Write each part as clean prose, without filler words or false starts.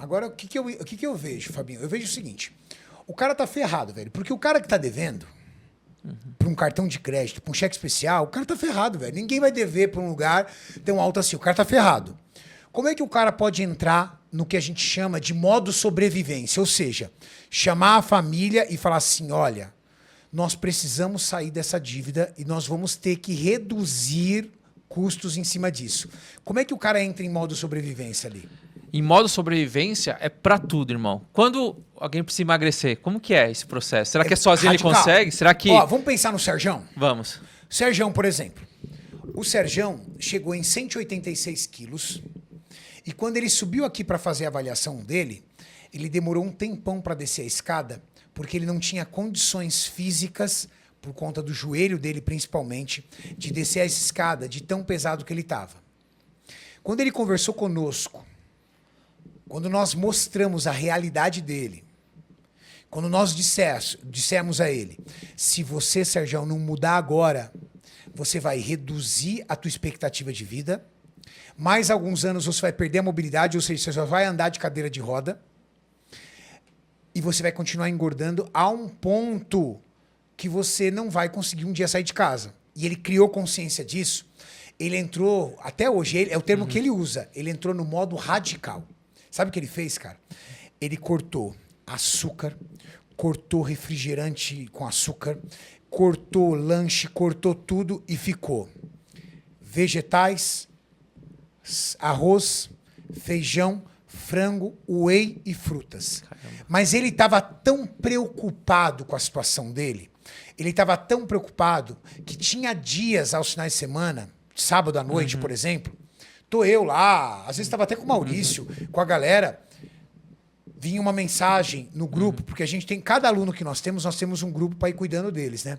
Agora, o que que eu vejo, Fabinho? Eu vejo o seguinte. O cara tá ferrado, velho. Porque o cara que tá devendo pra um cartão de crédito, pra um cheque especial, o cara tá ferrado, velho. Ninguém vai dever pra um lugar tão alto assim. O cara tá ferrado. Como é que o cara pode entrar no que a gente chama de modo sobrevivência? Ou seja, chamar a família e falar assim, olha, nós precisamos sair dessa dívida e nós vamos ter que reduzir custos em cima disso. Como é que o cara entra em modo sobrevivência ali? Em modo sobrevivência é pra tudo, irmão. Quando alguém precisa emagrecer, como que é esse processo? Será que é sozinho radical. ele consegue? Será que... Ó, vamos pensar no Serjão? Vamos. Serjão, por exemplo. O Serjão chegou em 186 quilos e quando ele subiu aqui para fazer a avaliação dele, ele demorou um tempão para descer a escada porque ele não tinha condições físicas, por conta do joelho dele principalmente, de descer essa escada de tão pesado que ele estava. Quando ele conversou conosco, quando nós mostramos a realidade dele, quando nós dissemos a ele, se você, Serjão, não mudar agora, você vai reduzir a tua expectativa de vida, mais alguns anos você vai perder a mobilidade, ou seja, você só vai andar de cadeira de roda, e você vai continuar engordando a um ponto que você não vai conseguir um dia sair de casa. E ele criou consciência disso, ele entrou, até hoje, é o termo que ele usa, ele entrou no modo radical. Sabe o que ele fez, cara? Ele cortou açúcar, cortou refrigerante com açúcar, cortou lanche, cortou tudo e ficou vegetais, arroz, feijão, frango, whey e frutas. Caramba. Mas ele estava tão preocupado com a situação dele, ele estava tão preocupado que tinha dias aos finais de semana, sábado à noite, por exemplo, tô eu lá, às vezes estava até com o Maurício, com a galera, vinha uma mensagem no grupo, porque a gente tem, cada aluno que nós temos um grupo para ir cuidando deles, né?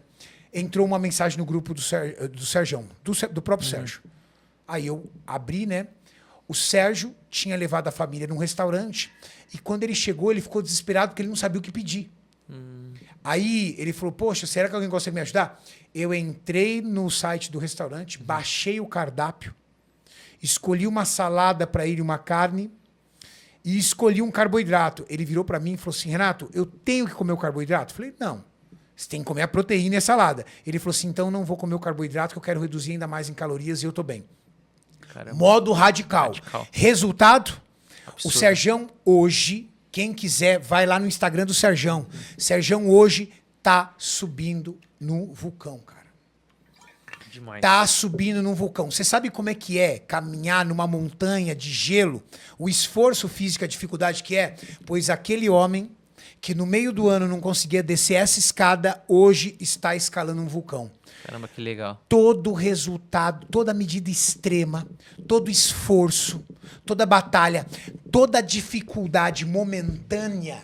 Entrou uma mensagem no grupo do Serjão, do próprio Sérgio. Aí eu abri, né? O Sérgio tinha levado a família num restaurante e quando ele chegou, ele ficou desesperado porque ele não sabia o que pedir. Aí ele falou, poxa, será que alguém consegue me ajudar? Eu entrei no site do restaurante, baixei o cardápio, escolhi uma salada para ele, uma carne, e escolhi um carboidrato. Ele virou para mim e falou assim, Renato, eu tenho que comer o carboidrato? Eu falei, não, você tem que comer a proteína e a salada. Ele falou assim, então não vou comer o carboidrato, que eu quero reduzir ainda mais em calorias e eu tô bem. Caramba. Modo radical. Resultado, absurdo. O Serjão hoje, quem quiser, vai lá no Instagram do Serjão. Serjão hoje tá subindo no vulcão, cara. Demais. Tá subindo num vulcão. Você sabe como é que é caminhar numa montanha de gelo? O esforço físico, a dificuldade que é? Pois aquele homem que no meio do ano não conseguia descer essa escada, hoje está escalando um vulcão. Caramba, que legal. Todo resultado, toda medida extrema, todo esforço, toda batalha, toda dificuldade momentânea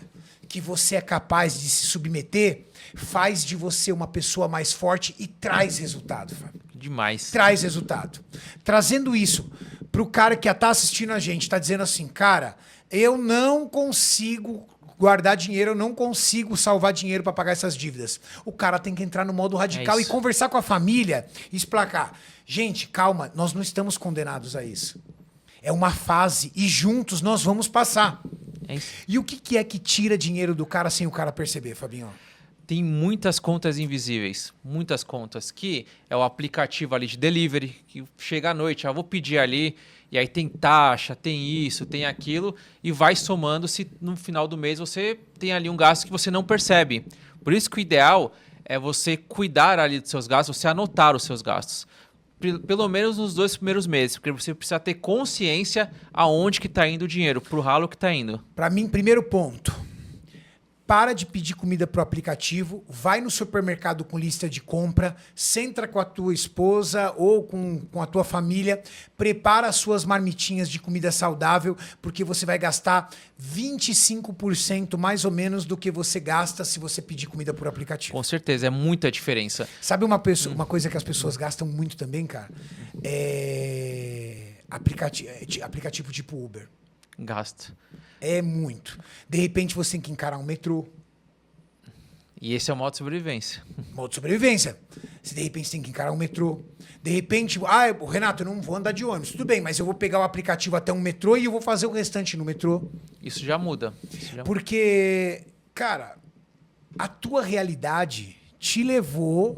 que você é capaz de se submeter, faz de você uma pessoa mais forte e traz resultado, Fábio. Demais. Traz resultado. Trazendo isso pro cara que tá assistindo a gente, tá dizendo assim, cara, eu não consigo guardar dinheiro, eu não consigo salvar dinheiro para pagar essas dívidas. O cara tem que entrar no modo radical e conversar com a família e explicar. Gente, calma, nós não estamos condenados a isso. É uma fase e juntos nós vamos passar. É isso. E o que é que tira dinheiro do cara sem o cara perceber, Fabinho? Tem muitas contas invisíveis, muitas contas, que é o aplicativo ali de delivery, que chega à noite, vou pedir ali, e aí tem taxa, tem isso, tem aquilo, e vai somando se no final do mês você tem ali um gasto que você não percebe. Por isso que o ideal é você cuidar ali dos seus gastos, você anotar os seus gastos. Pelo menos nos 2 primeiros meses, porque você precisa ter consciência aonde que está indo o dinheiro, pro ralo que está indo. Para mim, primeiro ponto. Para de pedir comida pro aplicativo, vai no supermercado com lista de compra, senta com a tua esposa ou com a tua família, prepara as suas marmitinhas de comida saudável, porque você vai gastar 25% mais ou menos do que você gasta se você pedir comida por aplicativo. Com certeza, é muita diferença. Sabe uma coisa que as pessoas gastam muito também, cara? Aplicativo tipo Uber. Gasto. É muito. De repente você tem que encarar um metrô. E esse é o modo de sobrevivência. Modo de sobrevivência. Você de repente tem que encarar um metrô. De repente, Renato, eu não vou andar de ônibus. Tudo bem, mas eu vou pegar o aplicativo até um metrô e eu vou fazer o restante no metrô. Isso já muda. Porque, cara, a tua realidade te levou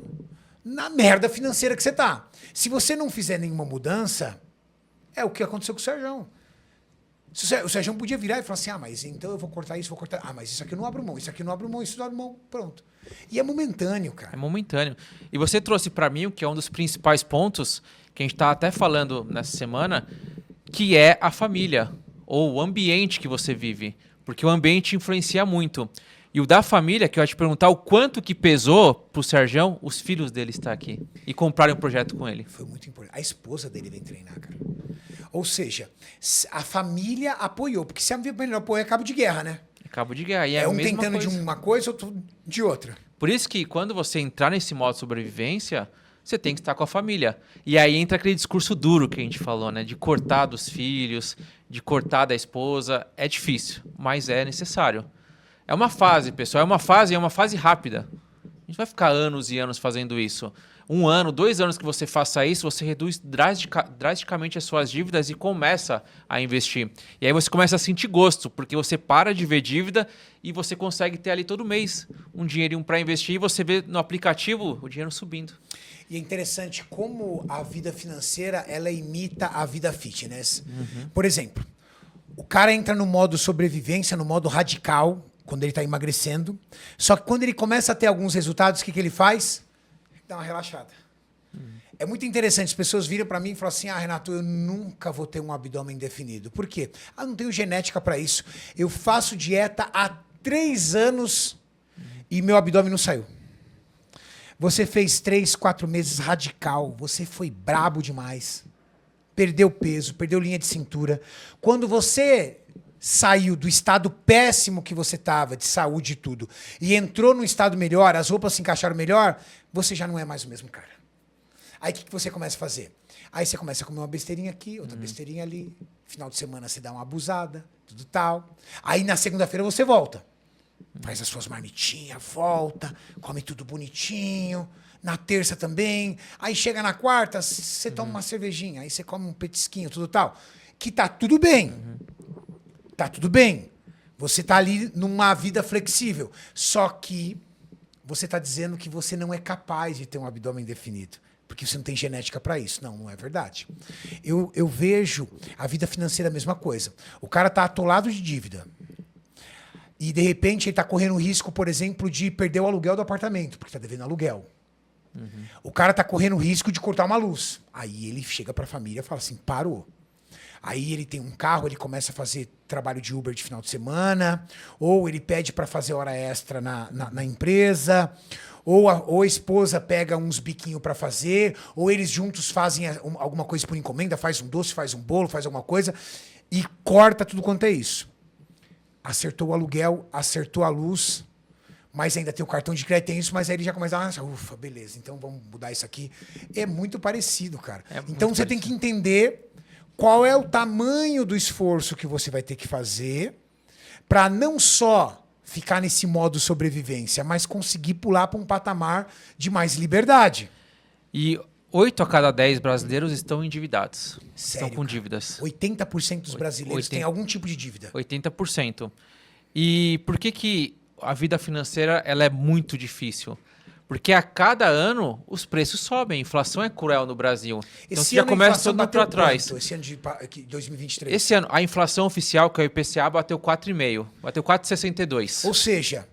na merda financeira que você tá. Se você não fizer nenhuma mudança, é o que aconteceu com o Serjão. O Serjão podia virar e falar assim, mas então eu vou cortar isso, vou cortar... mas isso aqui eu não abro mão, isso aqui eu não abro mão, isso eu não abro mão, pronto. E é momentâneo, cara. É momentâneo. E você trouxe para mim o que é um dos principais pontos que a gente tá até falando nessa semana, que é a família, ou o ambiente que você vive. Porque o ambiente influencia muito. E o da família, que eu ia te perguntar o quanto que pesou pro Serjão os filhos dele estar aqui e comprarem um projeto com ele. Foi muito importante. A esposa dele vem treinar, cara. Ou seja, a família apoiou. Porque se a família não apoia, é cabo de guerra, né? É cabo de guerra. E é é a um mesma tentando coisa. de uma coisa, outro de outra. Por isso que quando você entrar nesse modo de sobrevivência, você tem que estar com a família. E aí entra aquele discurso duro que a gente falou, né? De cortar dos filhos, de cortar da esposa. É difícil, mas é necessário. É uma fase, pessoal. É uma fase rápida. A gente vai ficar anos e anos fazendo isso. 1 ano, 2 anos que você faça isso, você reduz drasticamente as suas dívidas e começa a investir. E aí você começa a sentir gosto, porque você para de ver dívida e você consegue ter ali todo mês um dinheirinho para investir e você vê no aplicativo o dinheiro subindo. E é interessante como a vida financeira, ela imita a vida fitness. Por exemplo, o cara entra no modo sobrevivência, no modo radical, quando ele está emagrecendo. Só que quando ele começa a ter alguns resultados, o que ele faz? Dá uma relaxada. É muito interessante. As pessoas viram para mim e falam assim, Renato, eu nunca vou ter um abdômen definido. Por quê? Não tenho genética para isso. Eu faço dieta há 3 anos e meu abdômen não saiu. Você fez 3, 4 meses radical. Você foi brabo demais. Perdeu peso, perdeu linha de cintura. Quando você saiu do estado péssimo que você estava, de saúde e tudo, e entrou num estado melhor, as roupas se encaixaram melhor, você já não é mais o mesmo cara. Aí o que você começa a fazer? Aí você começa a comer uma besteirinha aqui, outra besteirinha ali. Final de semana você dá uma abusada, tudo tal. Aí na segunda-feira você volta. Faz as suas marmitinhas, volta, come tudo bonitinho. Na terça também. Aí chega na quarta, você toma uma cervejinha. Aí você come um petisquinho, tudo tal. Que tá tudo bem. Tá tudo bem. Você tá ali numa vida flexível. Só que você tá dizendo que você não é capaz de ter um abdômen definido. Porque você não tem genética para isso. Não, não é verdade. Eu vejo a vida financeira a mesma coisa. O cara tá atolado de dívida. E, de repente, ele tá correndo o risco, por exemplo, de perder o aluguel do apartamento, porque tá devendo aluguel. O cara tá correndo o risco de cortar uma luz. Aí ele chega para a família e fala assim, parou. Aí ele tem um carro, ele começa a fazer trabalho de Uber de final de semana, ou ele pede para fazer hora extra na empresa, ou a esposa pega uns biquinhos para fazer, ou eles juntos fazem alguma coisa por encomenda, faz um doce, faz um bolo, faz alguma coisa, e corta tudo quanto é isso. Acertou o aluguel, acertou a luz, mas ainda tem o cartão de crédito, tem isso, mas aí ele já começa a ufa, beleza, então vamos mudar isso aqui. É muito parecido, cara. Então você tem que entender qual é o tamanho do esforço que você vai ter que fazer para não só ficar nesse modo sobrevivência, mas conseguir pular para um patamar de mais liberdade. E 8 a cada 10 brasileiros estão endividados. Sério, estão com cara? dívidas. 80% dos brasileiros têm algum tipo de dívida. 80%. E por que a vida financeira ela é muito difícil? Porque a cada ano os preços sobem. A inflação é cruel no Brasil. Então você já começa todo mundo para trás. Esse ano de 2023. Esse ano, a inflação oficial, que é o IPCA, bateu 4,5%. Bateu 4,62%. Ou seja,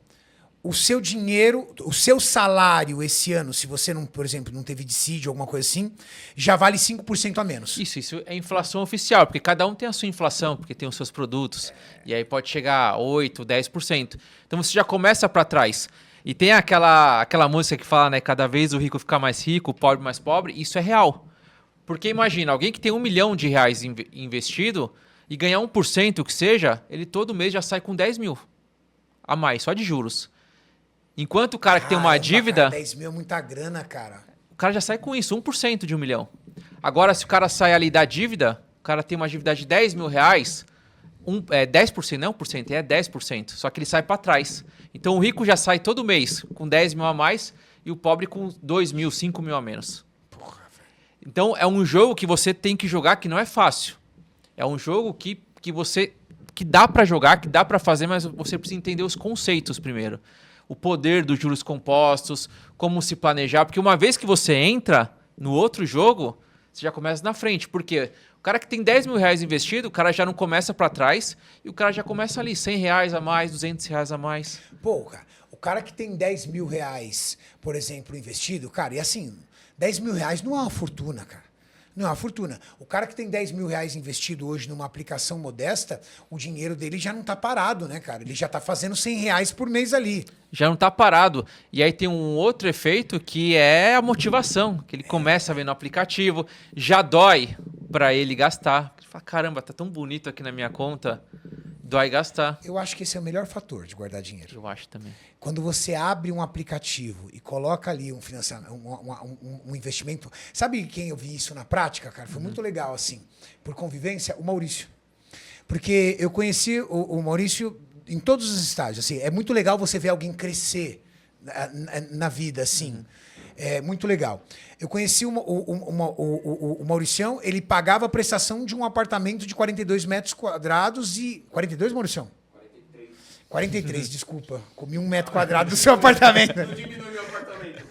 o seu dinheiro, o seu salário esse ano, se você, não, por exemplo, não teve dissídio ou alguma coisa assim, já vale 5% a menos. Isso é inflação oficial, porque cada um tem a sua inflação, porque tem os seus produtos. E aí pode chegar a 8%, 10%. Então você já começa para trás. E tem aquela música que fala, né? Cada vez o rico fica mais rico, o pobre mais pobre. Isso é real. Porque imagina, alguém que tem R$1 milhão investido e ganhar 1% que seja, ele todo mês já sai com 10 mil a mais, só de juros. Enquanto o cara que tem uma dívida... Cara, 10 mil é muita grana, cara. O cara já sai com isso, 1% de R$1 milhão. Agora, se o cara sai ali da dívida, o cara tem uma dívida de R$10 mil, 10%, não é 1%, é 10%. Só que ele sai para trás. Então o rico já sai todo mês com 10 mil a mais e o pobre com 2 mil, 5 mil a menos. Porra, velho. Então, é um jogo que você tem que jogar que não é fácil. É um jogo que dá para jogar, que dá para fazer, mas você precisa entender os conceitos primeiro. O poder dos juros compostos, como se planejar. Porque uma vez que você entra no outro jogo, você já começa na frente. Por quê? O cara que tem 10 mil reais investido, o cara já não começa para trás e o cara já começa ali, 100 reais a mais, 200 reais a mais. Pô, cara, o cara que tem 10 mil reais, por exemplo, investido, cara, e assim, 10 mil reais não é uma fortuna, cara. Não é uma fortuna. O cara que tem 10 mil reais investido hoje numa aplicação modesta, o dinheiro dele já não tá parado, né, cara? Ele já tá fazendo 100 reais por mês ali. Já não tá parado. E aí tem um outro efeito que é a motivação, que ele começa a ver no aplicativo, já dói para ele gastar. Ele fala, caramba, tá tão bonito aqui na minha conta, dói gastar. Eu acho que esse é o melhor fator de guardar dinheiro. Eu acho também. Quando você abre um aplicativo e coloca ali um financiamento, um investimento. Sabe quem eu vi isso na prática, cara? Foi muito legal, assim, por convivência, o Maurício. Porque eu conheci o Maurício em todos os estágios. Assim, é muito legal você ver alguém crescer na vida, assim. É muito legal. Eu conheci o Mauricião, ele pagava a prestação de um apartamento de 42 metros quadrados e... 42, Mauricião? 43, desculpa. Comi 1 metro quadrado do seu apartamento. Não diminui meu apartamento.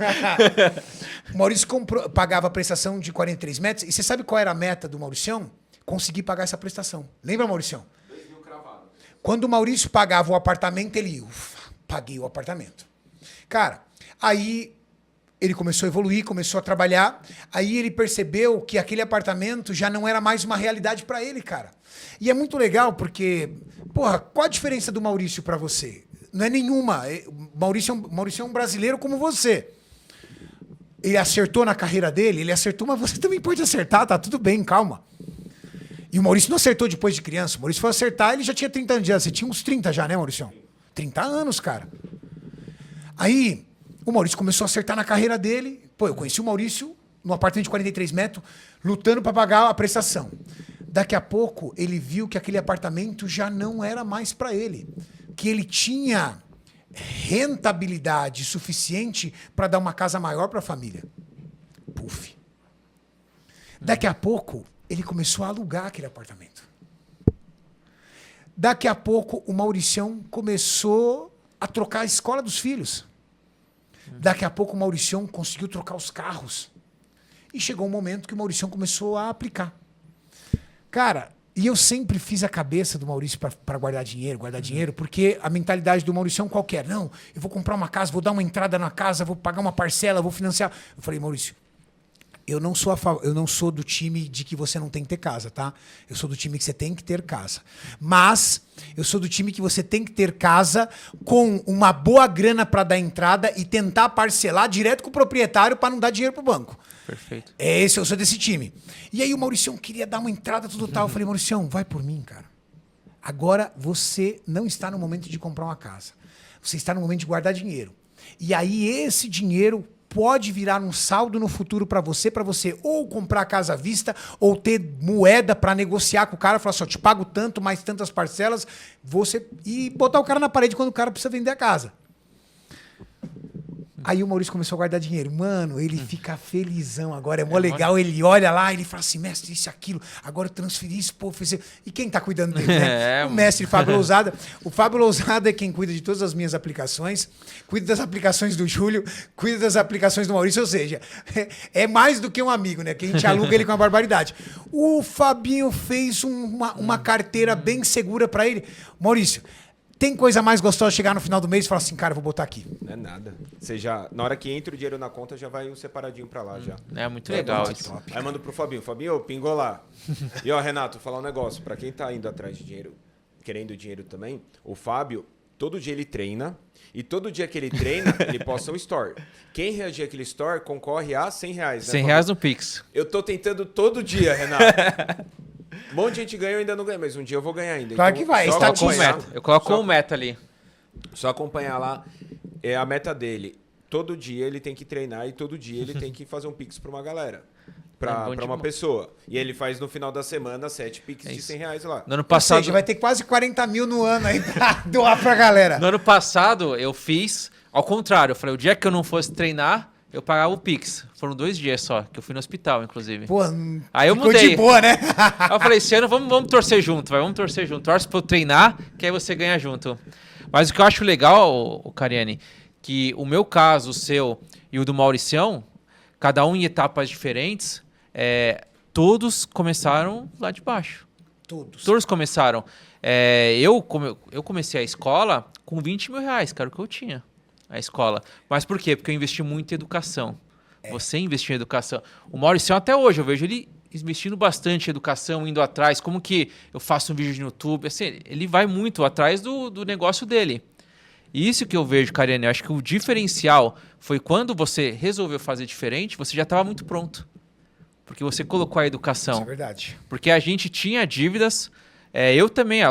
O Maurício pagava a prestação de 43 metros. E você sabe qual era a meta do Mauricião? Conseguir pagar essa prestação. Lembra, Mauricião? 2 mil cravado. Quando o Maurício pagava o apartamento, ele... Ufa, paguei o apartamento. Cara, aí ele começou a evoluir, começou a trabalhar. Aí ele percebeu que aquele apartamento já não era mais uma realidade para ele, cara. E é muito legal porque... Porra, qual a diferença do Maurício para você? Não é nenhuma. Maurício é um brasileiro como você. Ele acertou na carreira dele, ele acertou, mas você também pode acertar, tá tudo bem, calma. E o Maurício não acertou depois de criança. O Maurício foi acertar, ele já tinha 30 anos de idade. Você tinha uns 30 já, né, Maurício? 30 anos, cara. Aí, o Maurício começou a acertar na carreira dele. Pô, eu conheci o Maurício no apartamento de 43 metros, lutando para pagar a prestação. Daqui a pouco, ele viu que aquele apartamento já não era mais para ele. Que ele tinha rentabilidade suficiente para dar uma casa maior para a família. Puf. Daqui a pouco, ele começou a alugar aquele apartamento. Daqui a pouco, o Mauricião começou a trocar a escola dos filhos. Daqui a pouco, o Mauricião conseguiu trocar os carros. E chegou um momento que o Mauricião começou a aplicar. Cara, e eu sempre fiz a cabeça do Maurício para guardar dinheiro, porque a mentalidade do Maurício é qualquer. Não, eu vou comprar uma casa, vou dar uma entrada na casa, vou pagar uma parcela, vou financiar. Eu falei, Maurício, eu não sou do time de que você não tem que ter casa, tá? Eu sou do time que você tem que ter casa. Mas eu sou do time que você tem que ter casa com uma boa grana para dar entrada e tentar parcelar direto com o proprietário para não dar dinheiro pro banco. Perfeito. Eu sou desse time. E aí o Mauricião queria dar uma entrada tudo tal. Eu falei, Mauricião, vai por mim, cara. Agora você não está no momento de comprar uma casa. Você está no momento de guardar dinheiro. E aí esse dinheiro pode virar um saldo no futuro para você ou comprar a casa à vista ou ter moeda para negociar com o cara, falar assim, eu te pago tanto, mais tantas parcelas, e botar o cara na parede quando o cara precisa vender a casa. Aí o Maurício começou a guardar dinheiro. Mano, ele fica felizão agora. É mó legal. Ele olha lá, ele fala assim, mestre, isso, aquilo. Agora eu transferi isso, pô. E quem tá cuidando dele, né? O mestre Fábio Lousada. O Fábio Lousada é quem cuida de todas as minhas aplicações. Cuida das aplicações do Júlio. Cuida das aplicações do Maurício. Ou seja, é mais do que um amigo, né? Que a gente aluga ele com uma barbaridade. O Fabinho fez uma carteira bem segura pra ele. Maurício, tem coisa mais gostosa de chegar no final do mês e falar assim, cara, eu vou botar aqui. Não é nada. Você já, na hora que entra o dinheiro na conta, já vai um separadinho pra lá já. É muito legal isso. Top. Aí manda pro Fabinho. Fabinho, pingou lá. E ó, Renato, vou falar um negócio. Pra quem tá indo atrás de dinheiro, querendo dinheiro também, o Fábio, todo dia ele treina. E todo dia que ele treina, ele posta um store. Quem reagir àquele store concorre a 100 reais. Né, 100 reais no Pix. Eu tô tentando todo dia, Renato. Um monte de gente ganha, eu ainda não ganho, mas um dia eu vou ganhar ainda. Claro que vai, está com meta. Eu coloco como meta ali. Só acompanhar lá. É a meta dele. Todo dia ele tem que treinar e todo dia ele tem que fazer um Pix pra uma galera. Pra uma pessoa. E ele faz no final da semana 7 Pix de 100 reais lá. No ano passado... Ou seja, vai ter quase 40 mil no ano aí pra doar pra galera. No ano passado eu fiz ao contrário. Eu falei, o dia que eu não fosse treinar, eu pagava o Pix. Foram 2 dias só, que eu fui no hospital, inclusive. Pô, Aí eu ficou mudei. de boa, né? Aí eu falei, esse ano vamos torcer junto, vai, vamos torcer junto. Torce pra eu treinar, que aí você ganha junto. Mas o que eu acho legal, o Cariani, que o meu caso, o seu e o do Mauricião, cada um em etapas diferentes, todos começaram lá de baixo. Todos começaram. Eu comecei a escola com 20 mil reais, que era o que eu tinha, a escola. Mas por quê? Porque eu investi muito em educação. Você investiu em educação. O Mauricião, até hoje, eu vejo ele investindo bastante em educação, indo atrás. Como que eu faço um vídeo no YouTube? Assim, ele vai muito atrás do negócio dele. E isso que eu vejo, Cariani, eu acho que o diferencial foi quando você resolveu fazer diferente, você já estava muito pronto. Porque você colocou a educação. Isso é verdade. Porque a gente tinha dívidas, eu também,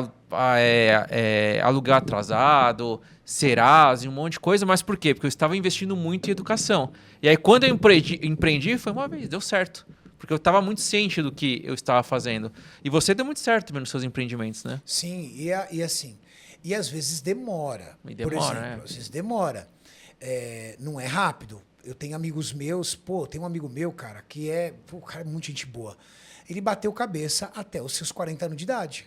alugar atrasado, Serasa, um monte de coisa, mas por quê? Porque eu estava investindo muito em educação. E aí quando eu empreendi foi uma vez, deu certo. Porque eu estava muito ciente do que eu estava fazendo. E você deu muito certo também nos seus empreendimentos, né? Sim, e assim, e às vezes demora. E Por demora, exemplo, às vezes demora. Não é rápido. Eu tenho amigos meus, tem um amigo meu, cara, que o cara é muito gente boa. Ele bateu cabeça até os seus 40 anos de idade.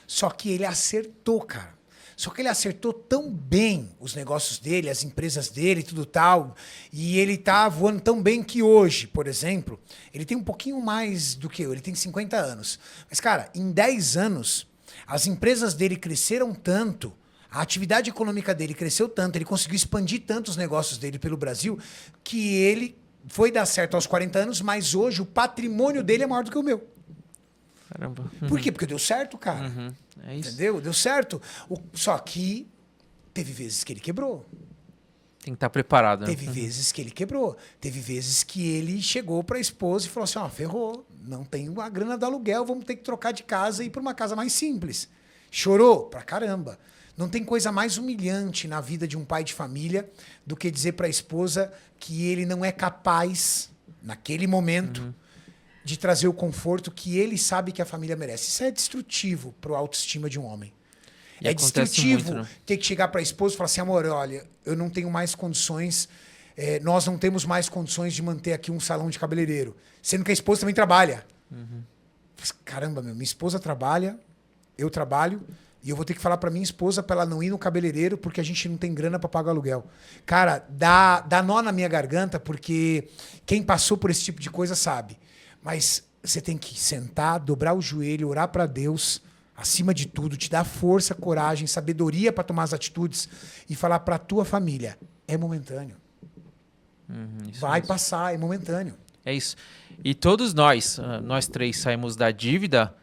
Só que ele acertou, cara. Só que ele acertou tão bem os negócios dele, as empresas dele, tudo tal. E ele tá voando tão bem que hoje, por exemplo, ele tem um pouquinho mais do que eu. Ele tem 50 anos. Mas, cara, em 10 anos, as empresas dele cresceram tanto, a atividade econômica dele cresceu tanto, ele conseguiu expandir tanto os negócios dele pelo Brasil, que ele foi dar certo aos 40 anos, mas hoje o patrimônio dele é maior do que o meu. Caramba. Por quê? Porque deu certo, cara. É isso. Entendeu? Deu certo. Só que teve vezes que ele quebrou. Tem que estar preparado. Né? Teve vezes que ele quebrou. Teve vezes que ele chegou para a esposa e falou assim, ferrou, não tenho a grana do aluguel, vamos ter que trocar de casa e ir para uma casa mais simples. Chorou pra caramba. Não tem coisa mais humilhante na vida de um pai de família do que dizer para a esposa que ele não é capaz, naquele momento, de trazer o conforto que ele sabe que a família merece. Isso é destrutivo para a autoestima de um homem. E é acontece destrutivo muito, né? ter que chegar para a esposa e falar assim, amor, olha, eu não tenho mais condições, nós não temos mais condições de manter aqui um salão de cabeleireiro. Sendo que a esposa também trabalha. Caramba, minha esposa trabalha, eu trabalho, e eu vou ter que falar para minha esposa para ela não ir no cabeleireiro porque a gente não tem grana para pagar o aluguel. Cara, dá nó na minha garganta porque quem passou por esse tipo de coisa sabe. Mas você tem que sentar, dobrar o joelho, orar para Deus, acima de tudo, te dar força, coragem, sabedoria para tomar as atitudes e falar para a tua família, é momentâneo. Vai mesmo. passar, é momentâneo. É isso. E todos nós três saímos da dívida,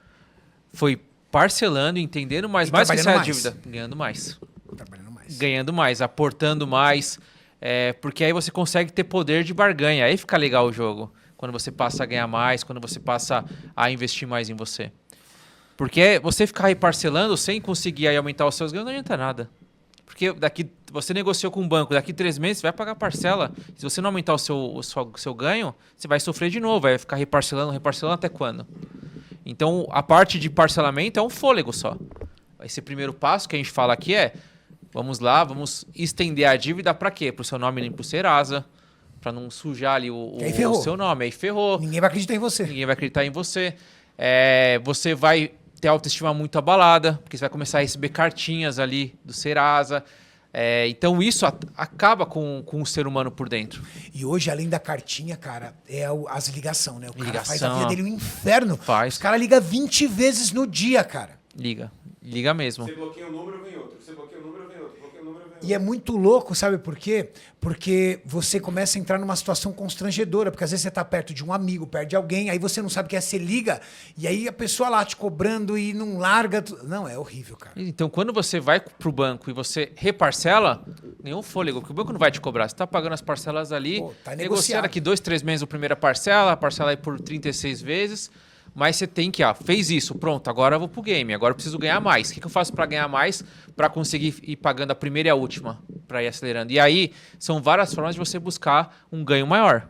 foi parcelando, entendendo mais que sair da dívida, ganhando mais. Trabalhando mais. Ganhando mais, aportando mais, porque aí você consegue ter poder de barganha, aí fica legal o jogo. Quando você passa a ganhar mais, quando você passa a investir mais em você. Porque você ficar aí parcelando sem conseguir aí aumentar os seus ganhos não adianta nada. Porque você negociou com o banco, daqui 3 meses você vai pagar parcela. Se você não aumentar o seu ganho, você vai sofrer de novo, vai ficar reparcelando até quando? Então, a parte de parcelamento é um fôlego só. Esse primeiro passo que a gente fala aqui vamos lá, vamos estender a dívida para quê? Para o seu nome ir para o Serasa, para não sujar ali o seu nome. Aí ferrou. Ninguém vai acreditar em você. Ninguém vai acreditar em você. Você vai ter autoestima muito abalada, porque você vai começar a receber cartinhas ali do Serasa. Então isso acaba com o ser humano por dentro. E hoje, além da cartinha, cara, as ligações, né? O cara faz a Ligação. vida dele um inferno. Faz. Os caras ligam 20 vezes no dia, cara. Liga mesmo. Você bloqueia um número, vem outro. Você bloqueia um número, vem outro. Bloqueia um número, vem outro. E é muito louco, sabe por quê? Porque você começa a entrar numa situação constrangedora, porque às vezes você tá perto de um amigo, perto de alguém, aí você não sabe o que é, você liga, e aí a pessoa lá te cobrando e não larga. Não, é horrível, cara. Então, quando você vai pro banco e você reparcela, nenhum fôlego, porque o banco não vai te cobrar. Você tá pagando as parcelas ali, Tá negociando negociado. aqui 2, 3 meses a primeira parcela, a parcela aí por 36 vezes, mas você tem que, fez isso, pronto, agora eu vou pro game, agora eu preciso ganhar mais. O que eu faço para ganhar mais, para conseguir ir pagando a primeira e a última, para ir acelerando? E aí, são várias formas de você buscar um ganho maior.